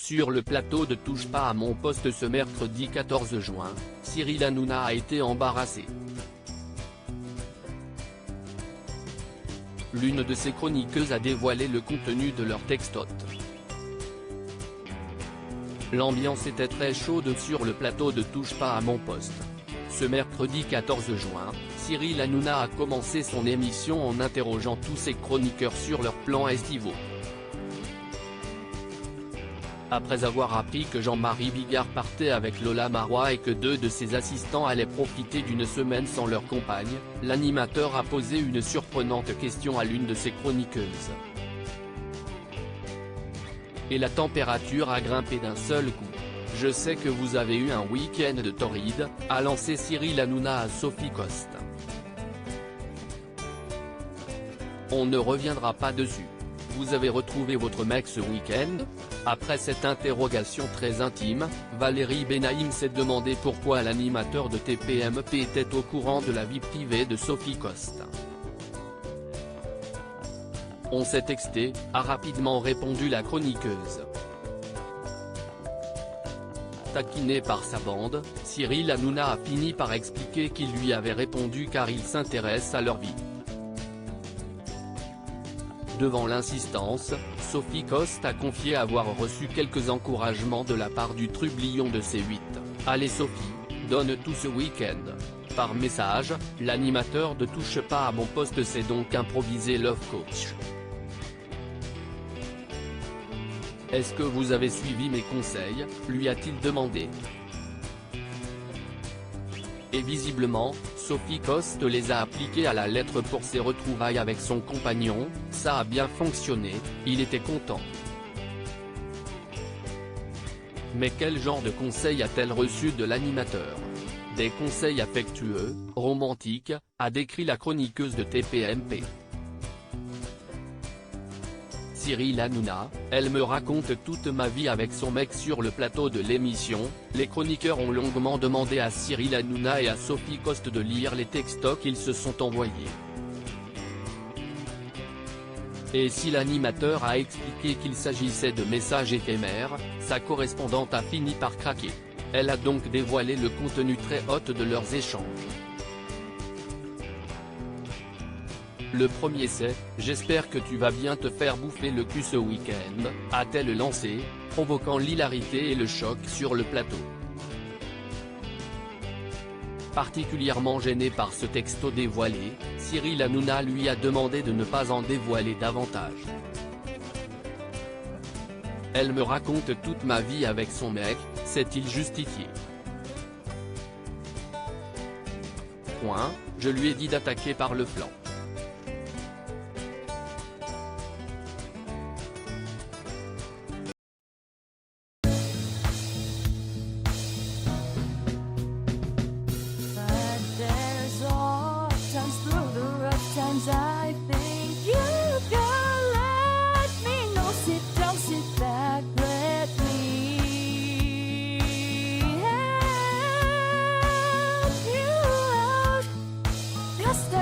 Sur le plateau de Touche pas à mon poste ce mercredi 14 juin, Cyril Hanouna a été embarrassé. L'une de ses chroniqueuses a dévoilé le contenu de leur textote. L'ambiance était très chaude sur le plateau de Touche pas à mon poste. Ce mercredi 14 juin, Cyril Hanouna a commencé son émission en interrogeant tous ses chroniqueurs sur leurs plans estivaux. Après avoir appris que Jean-Marie Bigard partait avec Lola Marois et que 2 de ses assistants allaient profiter d'une semaine sans leur compagne, l'animateur a posé une surprenante question à l'une de ses chroniqueuses. Et la température a grimpé d'un seul coup. Je sais que vous avez eu un week-end torride, a lancé Cyril Hanouna à Sophie Coste. On ne reviendra pas dessus. Vous avez retrouvé votre mec ce week-end ? Après cette interrogation très intime, Valérie Benaïm s'est demandé pourquoi l'animateur de TPMP était au courant de la vie privée de Sophie Coste. On s'est texté, a rapidement répondu la chroniqueuse. Taquiné par sa bande, Cyril Hanouna a fini par expliquer qu'il lui avait répondu car il s'intéresse à leur vie. Devant l'insistance, Sophie Coste a confié avoir reçu quelques encouragements de la part du trublion de C8. Allez Sophie, donne tout ce week-end. Par message, l'animateur de Touche pas à mon poste s'est donc improvisé love coach. Est-ce que vous avez suivi mes conseils, lui a-t-il demandé. Et visiblement, Sophie Coste les a appliqués à la lettre pour ses retrouvailles avec son compagnon, ça a bien fonctionné, il était content. Mais quel genre de conseils a-t-elle reçu de l'animateur ? Des conseils affectueux, romantiques, a décrit la chroniqueuse de TPMP. Cyril Hanouna, elle me raconte toute ma vie avec son mec sur le plateau de l'émission. Les chroniqueurs ont longuement demandé à Cyril Hanouna et à Sophie Coste de lire les textos qu'ils se sont envoyés. Et si l'animateur a expliqué qu'il s'agissait de messages éphémères, sa correspondante a fini par craquer. Elle a donc dévoilé le contenu très haut de leurs échanges. Le premier c'est « J'espère que tu vas bien te faire bouffer le cul ce week-end », a-t-elle lancé, provoquant l'hilarité et le choc sur le plateau. Particulièrement gêné par ce texto dévoilé, Cyril Hanouna lui a demandé de ne pas en dévoiler davantage. Elle me raconte toute ma vie avec son mec, s'est-il justifié. Je lui ai dit d'attaquer par le flanc. I think you can let me know. Sit down, sit back, let me help you out. Just